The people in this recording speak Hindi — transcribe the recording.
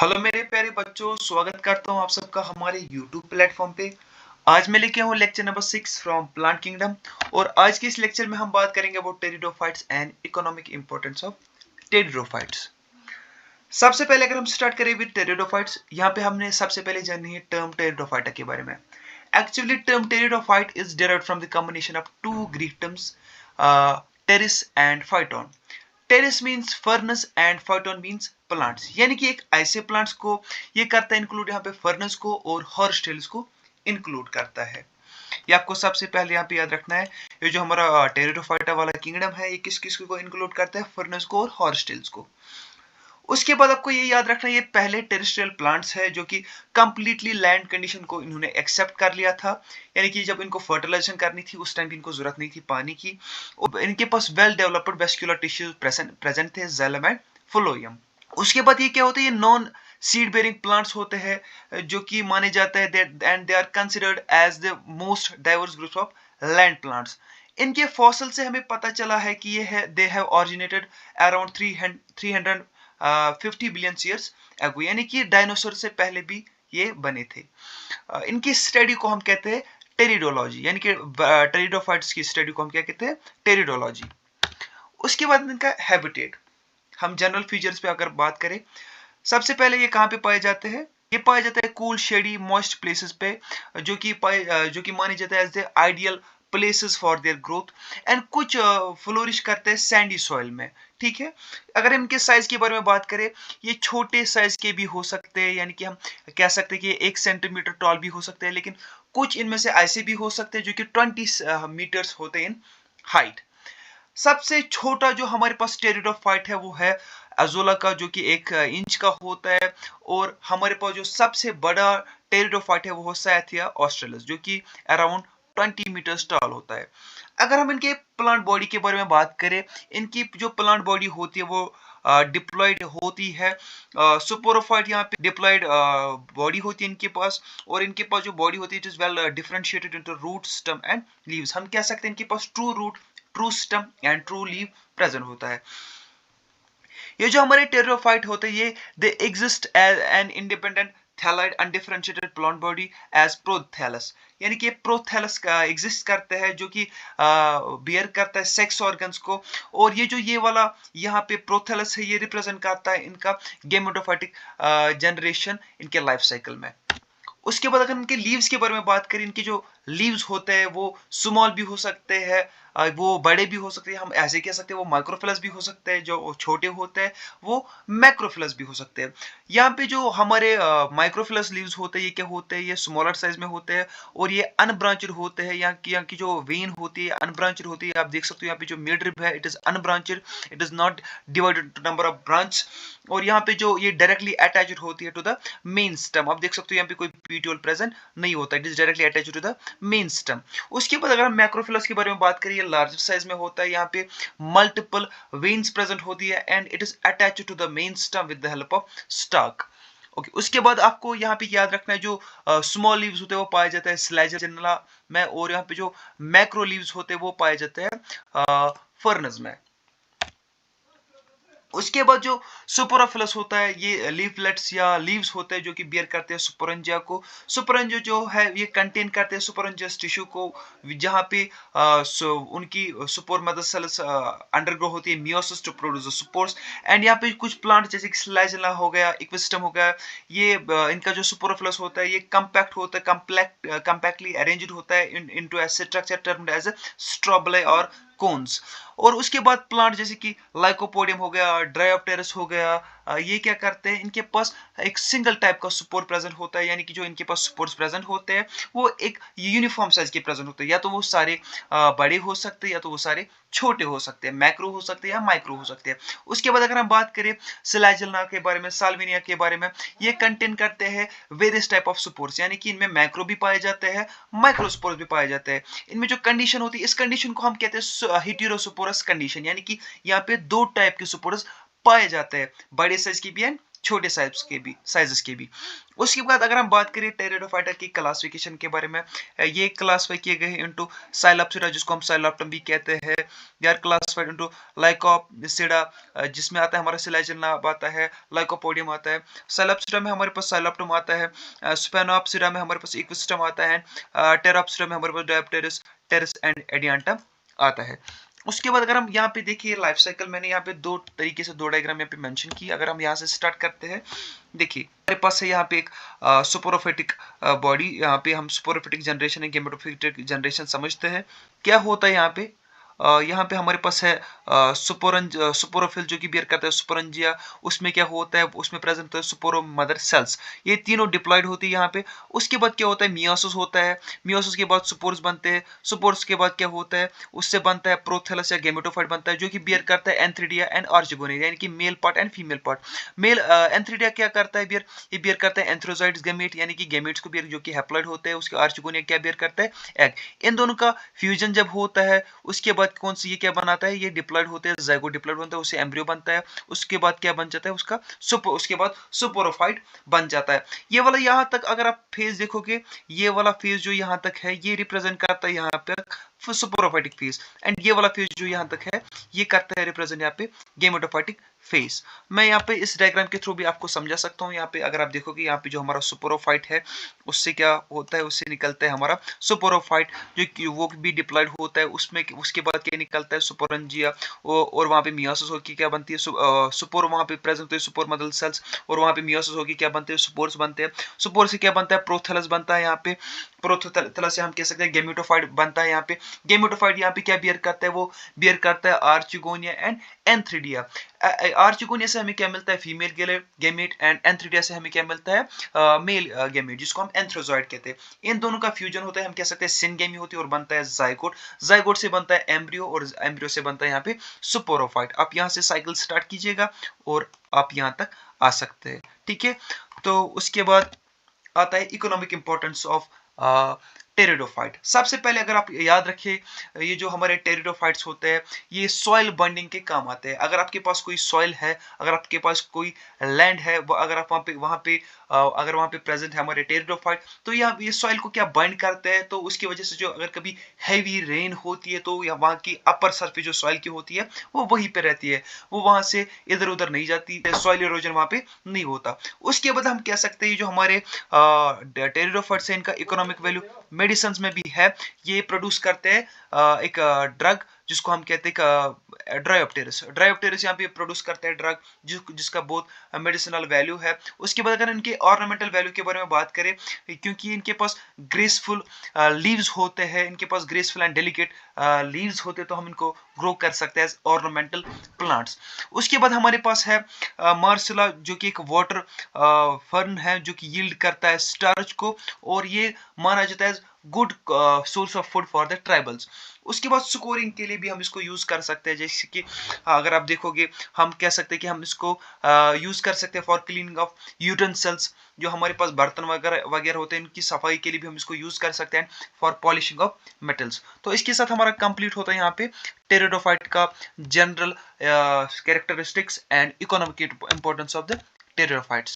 हेलो मेरे प्यारे बच्चों, स्वागत करता हूँ आप सबका हमारे YouTube प्लेटफॉर्म पे। आज मैं लेके हूँ lecture number 6 from plant kingdom. और आज के इस लेक्चर में हम बात करेंगे about pteridophytes and economic importance of pteridophytes. सबसे पहले अगर हम स्टार्ट करें विद टेरिडोफाइट्स, यहाँ पे हमने सबसे पहले जाननी है टर्म टेरिडोफाइटा के बारे में। Actually term pteridophyte is derived from the combination of two Greek terms, pteris and phyton. Pteris means ferns and phyton means plants, यानी कि एक ऐसे प्लांट्स को ये करता है इंक्लूड, यहाँ पे फर्नेस को और हॉर्सटेल्स को इंक्लूड करता है। ये आपको सबसे पहले यहाँ पे याद रखना है। ये जो हमारा टेरिडोफाइटा वाला किंगडम है, ये किस किस को इंक्लूड करता है? फर्नेस को और हॉर्सटेल्स को। उसके बाद आपको ये याद रखना है, ये पहले टेरेस्ट्रियल प्लांट्स है जो कि कंप्लीटली लैंड कंडीशन को इन्होंने एक्सेप्ट कर लिया था। यानी कि जब इनको फर्टिलाइजेशन करनी थी उस टाइम इनको जरूरत नहीं थी पानी की, और इनके पास well developed vascular tissues present थे, जाइलम एंड फ्लोएम। उसके बाद ये क्या होता है? ये नॉन सीड बेरिंग प्लांट्स होते हैं जो कि माने जाते हैं and they are considered as the most diverse groups of land plants. इनके फॉसिल से हमें पता चला है कि ये है they have originated around 350 billion years ago, यानी कि डायनासोर से पहले भी ये बने थे। इनकी स्टडी को हम कहते हैं टेरिडोलॉजी, यानी कि टेरिडोफाइट्स की स्टडी को हम क्या कहते हैं? टेरिडोलॉजी। उसके बाद इनका हैबिटेट, हम जनरल फीचर्स पे अगर बात करें, सबसे पहले ये कहाँ पे पाए जाते हैं? ये पाया जाता है कूल शेडी मॉइस्ट प्लेसेस पे, जो कि माने जाता है as the ideal places for their growth. And कुछ फ्लोरिश करते हैं सैंडी सॉइल में। ठीक है, अगर इनके साइज के बारे में बात करें, ये छोटे साइज के भी हो सकते हैं, यानी कि हम कह सकते हैं कि 1 सेंटीमीटर टॉल भी हो सकते हैं, लेकिन कुछ इनमें से ऐसे भी हो सकते हैं जो कि 20 मीटर्स होते हैं इन हाइट। सबसे छोटा जो हमारे पास टेरिडोफाइट है वो है अजोला का, जो कि 1 इंच का होता है। और हमारे पास जो सबसे बड़ा टेरिडोफाइट है वो है सायथिया ऑस्ट्रेलिस, जो कि अराउंड 20 मीटर्स टॉल होता है। अगर हम इनके प्लांट बॉडी के बारे में बात करें, इनकी जो प्लांट बॉडी होती है वो डिप्लॉयड होती है। सुपोरोफाइट यहाँ पे डिप्लॉयड बॉडी होती है इनके पास, और इनके पास जो बॉडी होती है it is well differentiated into root, stem and leaves. हम कह सकते हैं इनके पास true root, true stem and true leave present होता है। ये जो हमारे टेरिडोफाइट होते हैं, ये they exist as an independent thalloid undifferentiated plant body as prothallus, यानी कि प्रोथैलस का एग्जिस्ट करता है जो कि बियर करता है सेक्स ऑर्गन्स को। और ये जो ये वाला यहाँ पे प्रोथैलस है, ये रिप्रेजेंट करता है इनका गेमेटोफाइटिक जनरेशन इनके लाइफ साइकिल में। उसके बाद अगर इनके लीव्स के बारे में बात करें, इनके जो लीव्स होते हैं वो स्मॉल भी हो सकते हैं, वो बड़े भी हो सकते हैं। हम ऐसे कह सकते हैं वो माइक्रोफिलस भी हो सकते हैं, जो छोटे होते हैं वो मैक्रोफिलस भी हो सकते हैं। यहाँ पे जो हमारे माइक्रोफिलस लीव्स होते हैं, ये क्या होते हैं? ये स्मॉलर साइज में होते हैं और ये अनब्रांचड होते हैं। यहाँ की जो वेन होती है अनब्रांचड होती है। आप देख सकते हो यहाँ पे जो मिड रिब है it is unbranched, it is not divided to number of branch. और यहाँ पे जो ये डायरेक्टली अटैच्ड होती है टू द मेन स्टेम। आप देख सकते हो यहाँ पे कोई पीटियोल प्रेजेंट नहीं होता, it is directly attached to the main stem. उसके बाद अगर हम मैक्रोफिलस के बारे में बात करें, ये लार्ज साइज में होता है। यहाँ पे मल्टीपल वेन्स प्रेजेंट होती है and it is attached to the main stem with the help of stalk. Okay, उसके बाद आपको यहाँ पे याद रखना है जो स्मॉल लीव्स होते हैं वो पाए जाते हैं स्लैजिला में, और यहाँ पे जो मैक्रो लीव्स होते हैं वो पाए जाते हैं फर्नस में। उसके बाद जो सुपोरोफिलस होता है, ये लीफलेट्स या लीव्स होते हैं जो कि बियर करते हैं सुपोरेंजिया को। सुपोरेंजिया जो है ये कंटेन करते हैं सुपोरेंजियस टिश्यू को, जहाँ पे उनकी सुपोर मदर सेल्स अंडरग्रो होती है मियोसिस टू प्रोड्यूस सुपोर्स। एंड यहाँ पे कुछ प्लांट जैसे कि स्लाइजिला हो गया, इक्विस्टम हो गया, ये इनका जो सुपोरोफिलस होता है ये कंपैक्ट होता है, कंपैक्टली अरेंज्ड होता है into a structure termed as strobili और कोन्स। और उसके बाद प्लांट जैसे कि लाइकोपोडियम हो गया, ड्रायोप्टेरस हो गया, ये क्या करते हैं? इनके पास एक सिंगल टाइप का स्पोर प्रेजेंट होता है, यानी कि जो इनके पास स्पोर्स प्रेजेंट होते हैं वो एक यूनिफॉर्म साइज के प्रेजेंट होते हैं। या तो वो सारे बड़े हो सकते हैं या तो वो सारे छोटे हो सकते हैं, मैक्रो हो सकते हैं या माइक्रो हो सकते हैं। उसके बाद अगर हम बात करें सिलाजिला के बारे में, साल्विनिया के बारे में, ये कंटेन करते हैं वेरियस टाइप ऑफ स्पोर्स, यानी कि इनमें मैक्रो भी पाए जाते हैं, माइक्रोस्पोर्स भी पाए जाते हैं। इनमें जो कंडीशन होती है, इस कंडीशन को हम कहते हैं हेटेरोस्पोरस कंडीशन, यानी कि यहाँ पे 2 टाइप के स्पोर्स पाए जाते हैं, बड़े साइज की भी एंड छोटे साइजेस के भी। उसके बाद अगर हम बात करें टेरिडोफाइटा की क्लासिफिकेशन के बारे में, ये क्लासिफाई किए गए इनटू साइलोप्सिडा जिसको हम साइलोप्टम भी कहते हैं, they are classified into lycopsida जिसमें आता है हमारा सिलाजिन नाम आता है, लाइकोपोडियम आता है, साइलोप्सिडा में हमारे पास साइलोप्टम आता है, स्पेनोप्सिडा में हमारे पास इक्विस्टम आता है, टेरोप्सिडा में हमारे पास डायोप्टेरिस टेरिस एंड एडियांटम आता है। उसके बाद अगर हम यहाँ पे देखिए लाइफ साइकिल, मैंने यहाँ पे दो तरीके से दो डायग्राम यहाँ पे मेंशन की। अगर हम यहाँ से स्टार्ट करते हैं, देखिए हमारे पास है यहाँ पे एक सुपोरोफिटिक बॉडी, यहाँ पे हम सुपोरोफिटिक जनरेशन है गेमेटोफिटिक जनरेशन समझते हैं। क्या होता है यहाँ पे हमारे पास है सुपोरोफिल जो कि बियर करता है सुपोरंजिया, उसमें क्या होता है, उसमें प्रेजेंट होता है सुपोरो मदर सेल्स, ये तीनों डिप्लॉयड होती है यहाँ पे। उसके बाद क्या होता है, मियोसिस होता है, मियोसिस के बाद सुपोर्स बनते हैं, सुपोर्स के बाद क्या होता है, उससे बनता है प्रोथेलस या गेमेटोफाइट बनता है जो कि बियर करता है एंथ्रिडिया एंड आर्चिगोनिया, यानी कि male part and female part. Male antheridia क्या करता है बियर, ये बियर करता है एंथ्रोजॉइड्स गैमेट यानी कि गैमेट्स को बियर जो कि हैप्लॉइड होते हैं। उसके आर्चिगोनिया क्या बियर करता है, एग। इन दोनों का फ्यूजन जब होता है उसके बाद कौन सी ये क्या बनाता है, ये डिप्लॉयड होते हैं, ज़ाइगोट डिप्लॉयड बनता है, उससे एम्ब्रियो बनता है। उसके बाद क्या बन जाता है उसका उसके बाद सुपोरोफाइट बन जाता है। ये वाला यहाँ तक अगर आप फेज देखोगे, ये वाला फेज जो यहाँ तक है ये रिप्रेजेंट करता है यहाँ पे सुपोरोफाइटिक फेज, एंड ये वाला फेज जो यहाँ तक है ये करता है रिप्रेजेंट यहाँ पे गेमेटोफाइटिक फेज। मैं यहाँ पे इस डायग्राम के थ्रू भी आपको समझा सकता हूँ। यहाँ पे अगर आप देखोगे यहाँ पे जो हमारा सुपोरोफाइट है उससे क्या होता है, उससे निकलता है हमारा सुपोरोफाइट जो कि वो भी डिप्लॉयड होता है, उसमें उसके बाद क्या निकलता है सुपोरंजिया, और वहाँ पे मियोसिस होगी क्या बनती है सुपोर, वहाँ पे प्रेजेंट होते हैं सुपोर मदर सेल्स, और वहाँ पे मियोसिस होगी क्या बनते हैं सुपोर्स बनते हैं। सुपोर से क्या बनता है, प्रोथेलस बनता है, यहाँ पे प्रोथेलस से हम कह सकते हैं गेमेटोफाइट बनता है। यहाँ पे गेमेटोफाइट यहाँ पे क्या बियर करता है, वो बियर करता है आर्चिगोनिया एंड एंथ्रिडिया। आर्चिगोनिया से हमें क्या मिलता है, फीमेल गैमेट, एंड एंथ्रिडिया से हमें क्या मिलता है, मेल गैमेट जिसको हम एंथ्रोजॉइड कहते हैं। इन दोनों का फ्यूजन होता है, हम कह सकते हैं सिनगेमी होती है और बनता है जाइगोट, जाइगोट से बनता है एम्ब्रियो, और एम्ब्रियो से बनता है यहाँ पे सुपोरोफाइट। आप यहाँ से साइकिल स्टार्ट कीजिएगा और आप यहाँ तक आ सकते हैं, ठीक है। तो उसके बाद आता है इकोनॉमिक इंपॉर्टेंस ऑफ टेरिडोफाइट। सबसे पहले अगर आप याद रखिए, ये जो हमारे टेरिडोफाइट्स होते हैं ये सॉइल बॉन्डिंग के काम आते हैं। अगर आपके पास कोई सॉइल है, अगर आपके पास कोई लैंड है, अगर आप अगर वहाँ पे प्रेजेंट है हमारे टेरिडोफाइट, तो ये सॉइल को क्या बाइंड करते हैं, तो उसकी वजह से जो अगर कभी हैवी रेन होती है तो वहाँ की अपर सरफेस जो सॉइल की होती है वो वहीं पे रहती है, वो वहाँ से इधर उधर नहीं जाती, सॉइल इरोजन वहाँ पे नहीं होता। उसके बाद हम कह सकते हैं जो हमारे टेरिडोफाइट्स है इनका इकोनॉमिक वैल्यू मेडिसिन में भी है। ये प्रोड्यूस करते हैं एक ड्रग जिसको हम कहते हैं ड्रायोप्टेरिस यहाँ पे प्रोड्यूस करते हैं ड्रग जिसका बहुत मेडिसिनल वैल्यू है। उसके बाद अगर इनके ऑर्नामेंटल वैल्यू के बारे में बात करें, क्योंकि इनके पास ग्रेसफुल लीव्स होते हैं, इनके पास ग्रेसफुल एंड डेलिकेट लीव्स होते हैं, तो हम इनको ग्रो कर सकते हैं एज ऑर्नामेंटल प्लांट्स। उसके बाद हमारे पास है मार्सिला जो कि एक वाटर फर्न है जो कि यील्ड करता है स्टार्च को, और ये माना जाता है good source of food for the tribals. उसके बाद स्कोरिंग के लिए भी हम इसको यूज कर सकते हैं, जैसे कि अगर आप देखोगे हम कह सकते हैं कि हम इसको यूज कर सकते हैं फॉर क्लीनिंग ऑफ यूटेंसिल्स, जो हमारे पास बर्तन वगैरह होते हैं इनकी सफाई के लिए भी हम इसको यूज कर सकते हैं, फॉर पॉलिशिंग ऑफ मेटल्स। तो इसके साथ हमारा कंप्लीट होता है यहाँ पे टेरिडोफाइट का general characteristics and economic importance of the pteridophytes.